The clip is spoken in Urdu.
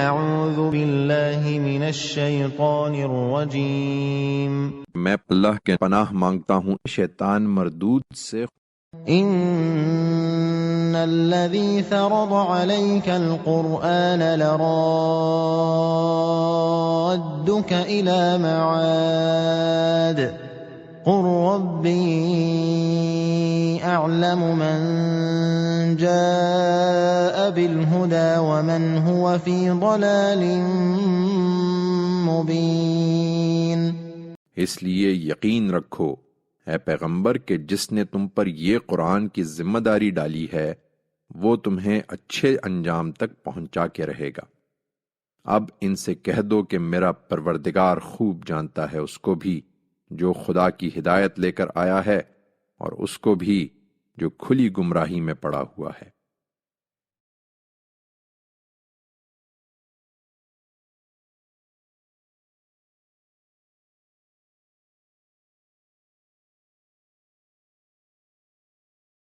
اعوذ باللہ من الشیطان الرجیم میں اللہ کے پناہ مانگتا ہوں شیطان مردود سے۔ ان الذي فرض عليك القرآن لرادك إلى معاد قل ربي أعلم من جاء بالهدى ومن هو في ضلال مبين۔ اس لیے یقین رکھو اے پیغمبر کہ جس نے تم پر یہ قرآن کی ذمہ داری ڈالی ہے وہ تمہیں اچھے انجام تک پہنچا کے رہے گا۔ اب ان سے کہہ دو کہ میرا پروردگار خوب جانتا ہے اس کو بھی جو خدا کی ہدایت لے کر آیا ہے اور اس کو بھی جو کھلی گمراہی میں پڑا ہوا ہے۔